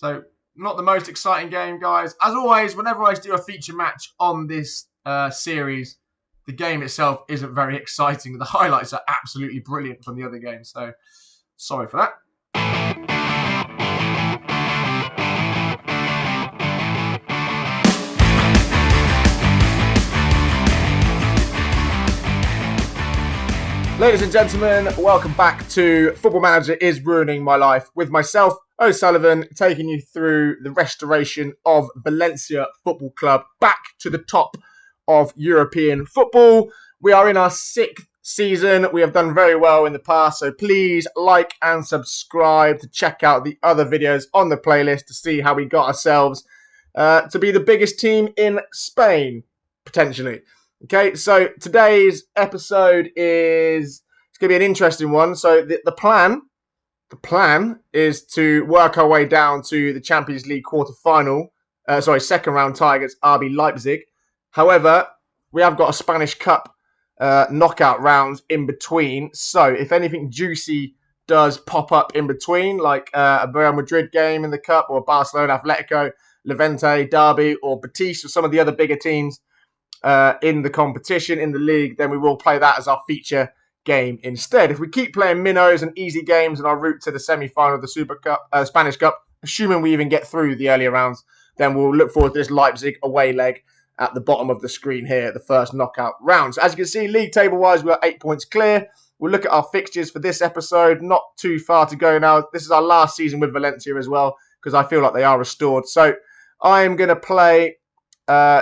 So not the most exciting game, guys. As always, whenever I do a feature match on this series, the game itself isn't very exciting. The highlights are absolutely brilliant from the other games. So sorry for that. Ladies and gentlemen, welcome back to Football Manager is Ruining My Life with myself, O'Sullivan, taking you through the restoration of Valencia Football Club back to the top of European football. We are in our 6th season. We have done very well in the past, so please like and subscribe to check out the other videos on the playlist to see how we got ourselves to be the biggest team in Spain, potentially. Okay, so today's episode it's going to be an interesting one. So the plan is to work our way down to the Champions League second round tie against RB Leipzig. However, we have got a Spanish Cup knockout rounds in between. So if anything juicy does pop up in between, like a Real Madrid game in the Cup or Barcelona, Atletico, Levante, Derby, or Betis, or some of the other bigger teams in the competition, in the league, then we will play that as our feature game instead. If we keep playing minnows and easy games in our route to the semi-final of the Super Cup, Spanish Cup, assuming we even get through the earlier rounds, then we'll look forward to this Leipzig away leg at the bottom of the screen here, the first knockout round. So as you can see, league table-wise, we're 8 points clear. We'll look at our fixtures for this episode. Not too far to go now. This is our last season with Valencia as well, because I feel like they are restored. So I'm going to play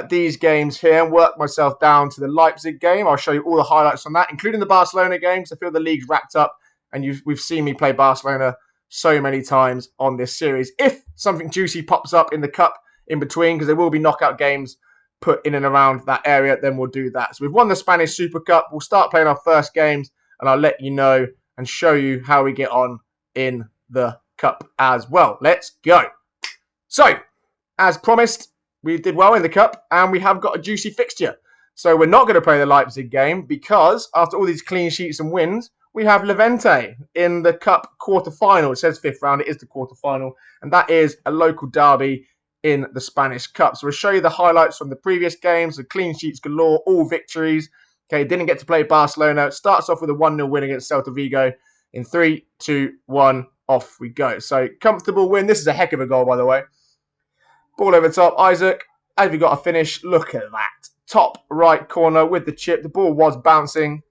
these games here and work myself down to the Leipzig game. I'll show you all the highlights on that, including the Barcelona games. I feel the league's wrapped up, and we've seen me play Barcelona so many times on this series. If something juicy pops up in the Cup in between, because there will be knockout games put in and around that area, then we'll do that. So we've won the Spanish Super Cup. We'll start playing our first games, and I'll let you know and show you how we get on in the Cup as well. Let's go. So, as promised, we did well in the Cup, and we have got a juicy fixture. So we're not going to play the Leipzig game because after all these clean sheets and wins, we have Levante in the Cup quarter-final. It says 5th round. It is the quarter-final, and that is a local derby in the Spanish Cup. So we'll show you the highlights from the previous games, the clean sheets galore, all victories. Okay, didn't get to play Barcelona. It starts off with a 1-0 win against Celta Vigo. In 3, 2, 1, off we go. So comfortable win. This is a heck of a goal, by the way. Ball over top, Isaac. Have you got a finish? Look at that. Top right corner with the chip. The ball was bouncing.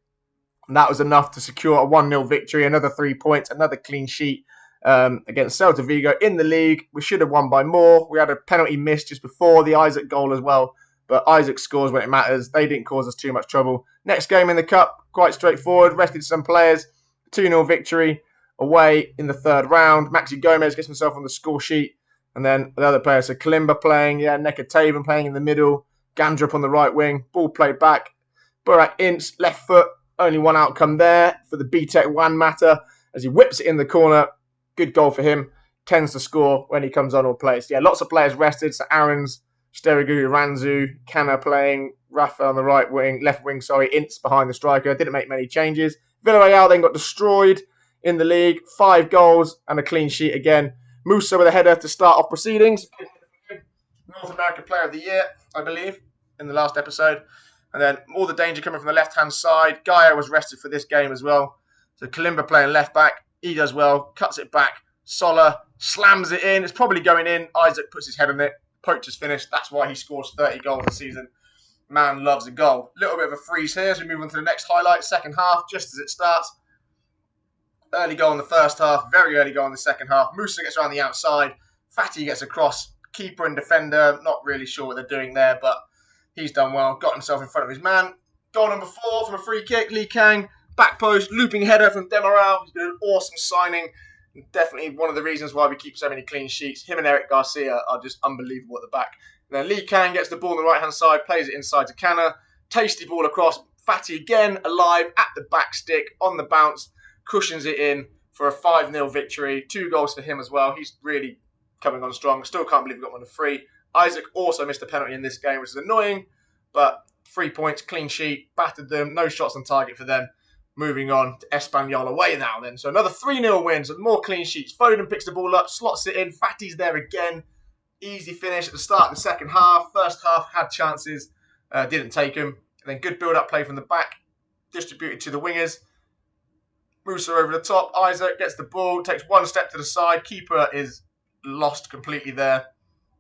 And that was enough to secure a 1-0 victory. Another 3 points. Another clean sheet against Celta Vigo in the league. We should have won by more. We had a penalty miss just before the Isaac goal as well. But Isaac scores when it matters. They didn't cause us too much trouble. Next game in the Cup, quite straightforward. Rested some players. 2-0 victory away in the 3rd round. Maxi Gomez gets himself on the score sheet. And then the other players, so Kalimba playing, Nekatavan playing in the middle, Gandrup on the right wing, ball played back, Burak Ince, left foot, only one outcome there for the BTEC Wan Mata as he whips it in the corner. Good goal for him, tends to score when he comes on or plays. Yeah, lots of players rested, so Aaron's, Sterigu, Ranzu, Kana playing, Rafa on the right wing, left wing, Ince behind the striker, didn't make many changes. Villarreal then got destroyed in the league, 5 goals and a clean sheet again. Musa with a header to start off proceedings. North American Player of the Year, I believe, in the last episode. And then all the danger coming from the left-hand side. Gaia was rested for this game as well. So Kalimba playing left back. He does well. Cuts it back. Sola slams it in. It's probably going in. Isaac puts his head on it. Poacher's finished. That's why he scores 30 goals this season. Man loves a goal. A little bit of a freeze here as we move on to the next highlight. Second half, just as it starts. Early goal in the first half, very early goal in the second half. Musa gets around the outside. Fatty gets across. Keeper and defender, not really sure what they're doing there, but he's done well. Got himself in front of his man. Goal number 4 from a free kick. Lee Kang, back post, looping header from Demaral. He's been an awesome signing. Definitely one of the reasons why we keep so many clean sheets. Him and Eric Garcia are just unbelievable at the back. And then Lee Kang gets the ball on the right-hand side, plays it inside to Canna. Tasty ball across. Fatty again, alive at the back stick, on the bounce. Cushions it in for a 5-0 victory. 2 goals for him as well. He's really coming on strong. Still can't believe we got one of 3. Isaac also missed a penalty in this game, which is annoying. But 3 points, clean sheet, battered them. No shots on target for them. moving on to Espanyol away now then. So another 3-0 win, so more clean sheets. Foden picks the ball up, slots it in. Fatty's there again. Easy finish at the start of the second half. First half had chances, didn't take them. And then good build-up play from the back, distributed to the wingers. Musa over the top. Isaac gets the ball, takes one step to the side. Keeper is lost completely there.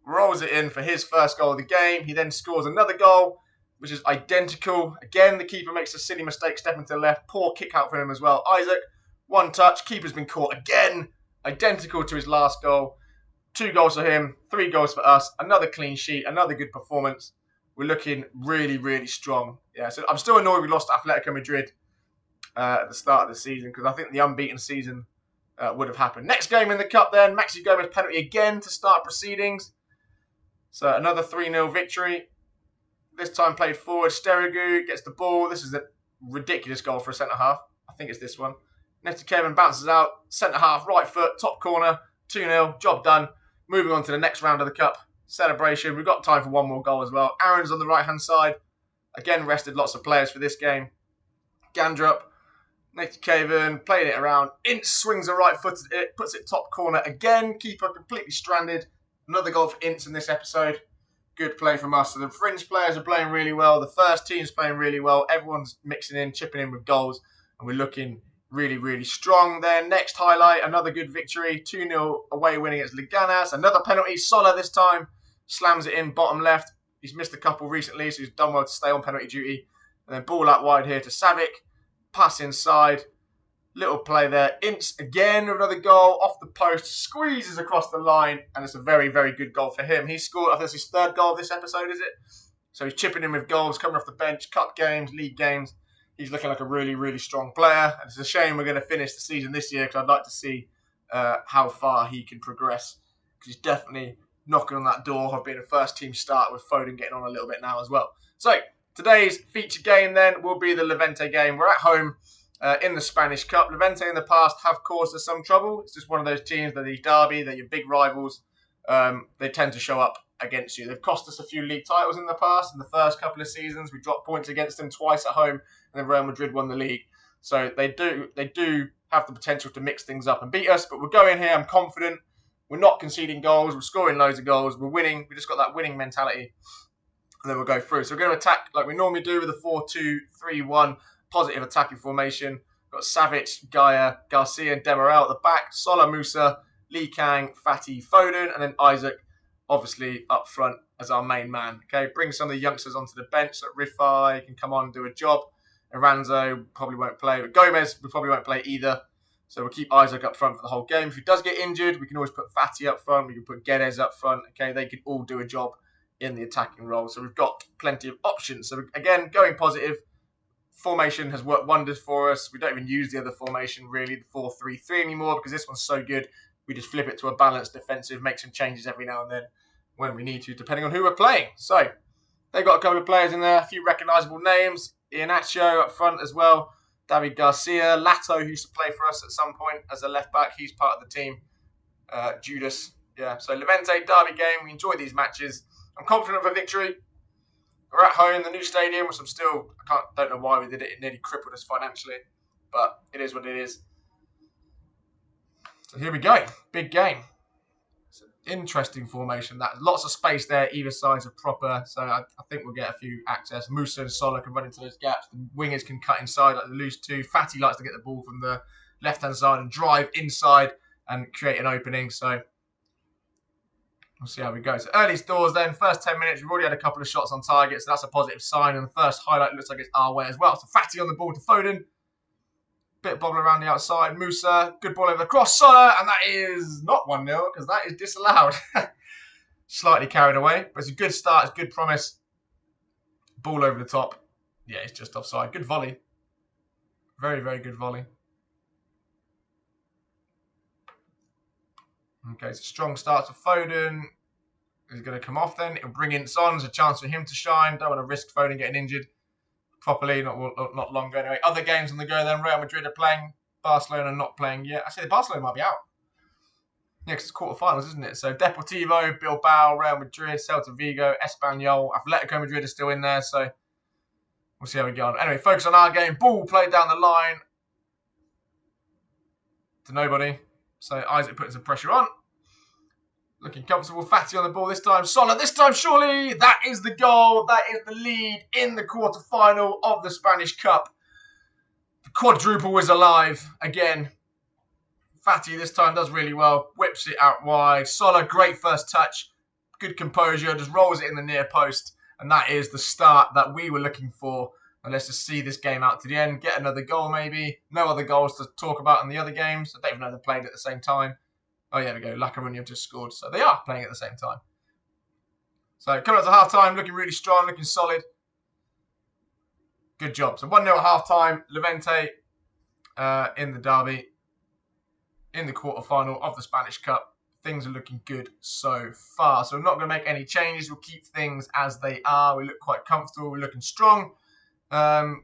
Rolls it in for his first goal of the game. He then scores another goal, which is identical. Again, the keeper makes a silly mistake stepping to the left. Poor kick out for him as well. Isaac, one touch. Keeper's been caught again. Identical to his last goal. 2 goals for him, 3 goals for us. Another clean sheet, another good performance. We're looking really, really strong. Yeah, so I'm still annoyed we lost Atletico Madrid at the start of the season because I think the unbeaten season would have happened. Next game in the cup then, Maxi Gomez penalty again to start proceedings. So another 3-0 victory. This time played forward. Sterigu gets the ball. This is a ridiculous goal for a centre-half. I think it's this one. Neti Kevin bounces out. Centre-half, right foot, top corner. 2-0, job done. Moving on to the next round of the cup. Celebration. We've got time for one more goal as well. Aaron's on the right-hand side. Again, rested lots of players for this game. Gandrup. Neti Kevin playing it around. Ince swings the right foot at it. Puts it top corner again. Keeper completely stranded. Another goal for Ince in this episode. Good play from us. So the fringe players are playing really well. The first team's playing really well. Everyone's mixing in, chipping in with goals. And we're looking really, really strong there. Next highlight, another good victory. 2-0 away win against Leganas. Another penalty. Sola this time. Slams it in bottom left. He's missed a couple recently, so he's done well to stay on penalty duty. And then ball out wide here to Savic. Pass inside. Little play there. Ince again, another goal off the post. Squeezes across the line. And it's a very, very good goal for him. He scored, I think it's his 3rd goal of this episode, is it? So he's chipping in with goals, coming off the bench, cup games, league games. He's looking like a really, really strong player. And it's a shame we're going to finish the season this year because I'd like to see how far he can progress. Because he's definitely knocking on that door of being a first-team start with Foden getting on a little bit now as well. So today's feature game then will be the Levante game. We're at home in the Spanish Cup. Levante in the past have caused us some trouble. It's just one of those teams, they're the derby, they're your big rivals. They tend to show up against you. They've cost us a few league titles in the past. In the first couple of seasons, we dropped points against them twice at home, and then Real Madrid won the league. So they do have the potential to mix things up and beat us. But we're going here, I'm confident. We're not conceding goals. We're scoring loads of goals. We're winning. We just got that winning mentality. And then we'll go through. So we're going to attack like we normally do with a 4-2-3-1 positive attacking formation. Got Savic, Gaia, Garcia, and Demirel at the back. Sola, Musa, Lee Kang, Fatty, Foden, and then Isaac, obviously up front as our main man. Okay, bring some of the youngsters onto the bench so that Rifai can come on and do a job. Aranzo probably won't play, but Gomez we probably won't play either. So we'll keep Isaac up front for the whole game. If he does get injured, we can always put Fatty up front. We can put Guedes up front. Okay, they can all do a job in the attacking role. So we've got plenty of options. So again, going positive. Formation has worked wonders for us. We don't even use the other formation, really, the 4-3-3 anymore, because this one's so good. We just flip it to a balanced defensive, make some changes every now and then when we need to, depending on who we're playing. So they've got a couple of players in there, a few recognisable names. Iheanacho up front as well. David Garcia. Lato, who used to play for us at some point as a left-back. He's part of the team. Judas. Yeah, so Levante derby game. We enjoy these matches. I'm confident of a victory. We're at home, the new stadium, which don't know why we did it. It nearly crippled us financially, but it is what it is. So here we go. Big game. It's an interesting formation. Lots of space there. Either side's are proper, so I think we'll get a few access. Musa and Sola can run into those gaps. The wingers can cut inside like the loose two. Fatty likes to get the ball from the left-hand side and drive inside and create an opening. So we'll see how we go. So early doors then, first 10 minutes, we've already had a couple of shots on target, so that's a positive sign. And the first highlight looks like it's our way as well. So Fatty on the ball to Foden. Bit bobble around the outside. Musa, good ball over the cross. Sola, and that is not 1-0 because that is disallowed. Slightly carried away, but it's a good start. It's good promise. Ball over the top. Yeah, it's just offside. Good volley. Very, very good volley. Okay, so strong start to Foden. He's going to come off then. It'll bring Ince on. There's a chance for him to shine. Don't want to risk Foden getting injured properly. Not longer anyway. Other games on the go then. Real Madrid are playing. Barcelona not playing yet. I say the Barcelona might be out. Yeah, because it's quarterfinals, isn't it? So Deportivo, Bilbao, Real Madrid, Celta Vigo, Espanyol, Atletico Madrid are still in there. So we'll see how we get on. Anyway, focus on our game. Ball played down the line. to nobody. So Isaac putting some pressure on. Looking comfortable. Fatty on the ball this time. Sola this time, surely. That is the goal. That is the lead in the quarter-final of the Spanish Cup. The quadruple was alive again. Fatty this time does really well. Whips it out wide. Sola, great first touch. Good composure. Just rolls it in the near post. And that is the start that we were looking for. And let's just see this game out to the end. Get another goal maybe. No other goals to talk about in the other games. I don't even know they played at the same time. Oh, yeah, there we go. La Coruña have just scored. So they are playing at the same time. So coming up to half-time, looking really strong, looking solid. Good job. So 1-0 at half-time. Levante in the derby. In the quarter-final of the Spanish Cup. Things are looking good so far. So we're not going to make any changes. We'll keep things as they are. We look quite comfortable. We're looking strong. Played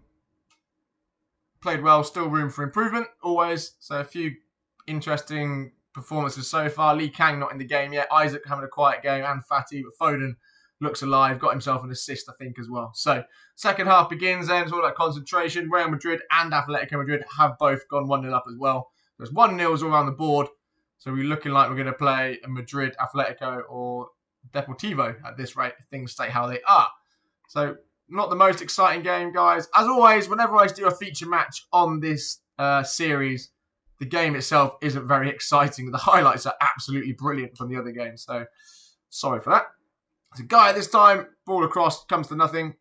well. Still room for improvement, always. So a few interesting performances so far. Lee Kang not in the game yet. Isaac having a quiet game and Fatty, but Foden looks alive. Got himself an assist, I think, as well. So second half begins then. It's all about concentration. Real Madrid and Atletico Madrid have both gone 1-0 up as well. There's 1-0s all around the board. So we're looking like we're going to play a Madrid, Atletico or Deportivo at this rate if things stay how they are. So not the most exciting game, guys. As always, whenever I do a feature match on this series, the game itself isn't very exciting. The highlights are absolutely brilliant from the other game. So sorry for that. It's a guy this time. Ball across, comes to nothing.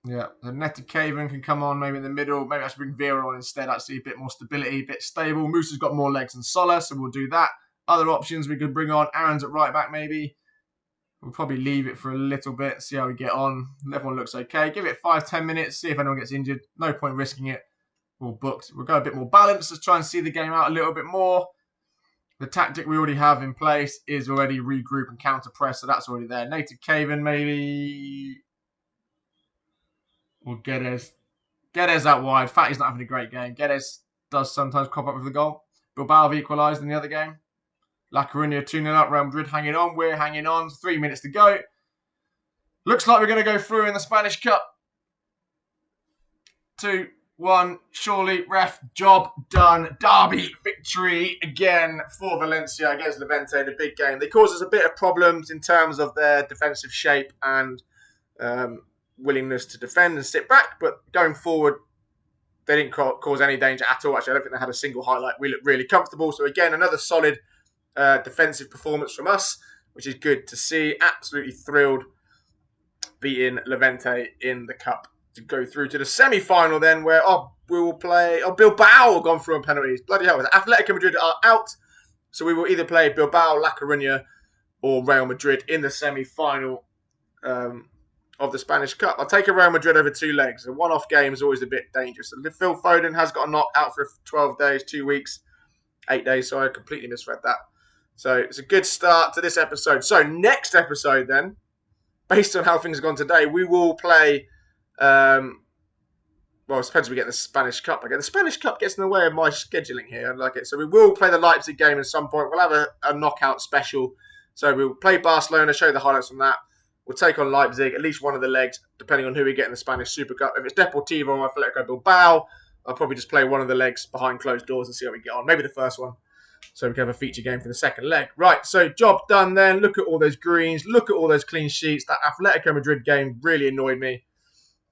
Yeah, the Netta Caven can come on maybe in the middle. Maybe I should bring Vera on instead. Actually, a bit more stability, a bit stable. Musa's got more legs than Sola, so we'll do that. Other options we could bring on. Aaron's at right back maybe. We'll probably leave it for a little bit, see how we get on. Everyone looks okay. Give it 5-10 minutes, see if anyone gets injured. No point risking it. We're booked. We'll go a bit more balanced. Let's try and see the game out a little bit more. The tactic we already have in place is already regroup and counter press, so that's already there. Native Caven maybe. Or Guedes. Guedes out wide. Fatty's not having a great game. Guedes does sometimes crop up with the goal. Bilbao have equalised in the other game. La Coruña 2-0 up. Real Madrid hanging on. We're hanging on. 3 minutes to go. Looks like we're going to go through in the Spanish Cup. 2-1. Surely, ref, job done. Derby victory again for Valencia against Levante. The big game. They caused us a bit of problems in terms of their defensive shape and willingness to defend and sit back. But going forward, they didn't cause any danger at all. Actually, I don't think they had a single highlight. We looked really comfortable. So again, another solid defensive performance from us, which is good to see. Absolutely thrilled beating Levante in the cup to go through to the semi-final then, where we will play. Bilbao have gone through on penalties. Bloody hell! Atletico Madrid are out, so we will either play Bilbao, La Coruña, or Real Madrid in the semi-final of the Spanish Cup. I'll take a Real Madrid over 2 legs. A one-off game is always a bit dangerous. Phil Foden has got a knock out for 12 days, 2 weeks, 8 days. Sorry, I completely misread that. So it's a good start to this episode. So next episode then, based on how things have gone today, we will play, well, it depends if we get the Spanish Cup again. The Spanish Cup gets in the way of my scheduling here. I like it. So we will play the Leipzig game at some point. We'll have a knockout special. So we'll play Barcelona, show the highlights from that. We'll take on Leipzig, at least one of the legs, depending on who we get in the Spanish Super Cup. If it's Deportivo or Atletico Bilbao, I'll probably just play one of the legs behind closed doors and see how we get on. Maybe the first one. So we can have a feature game for the second leg. Right, so job done then. Look at all those greens. Look at all those clean sheets. That Atletico Madrid game really annoyed me.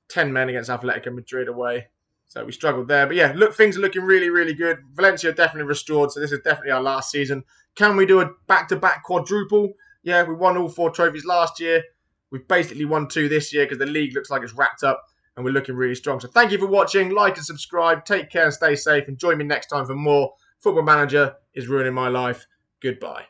10 men against Atletico Madrid away. So we struggled there. But yeah, look, things are looking really, really good. Valencia definitely restored. So this is definitely our last season. Can we do a back-to-back quadruple? Yeah, we won all 4 trophies last year. We've basically won 2 this year because the league looks like it's wrapped up. And we're looking really strong. So thank you for watching. Like and subscribe. Take care and stay safe. And join me next time for more Football Manager is Ruining My Life. Goodbye.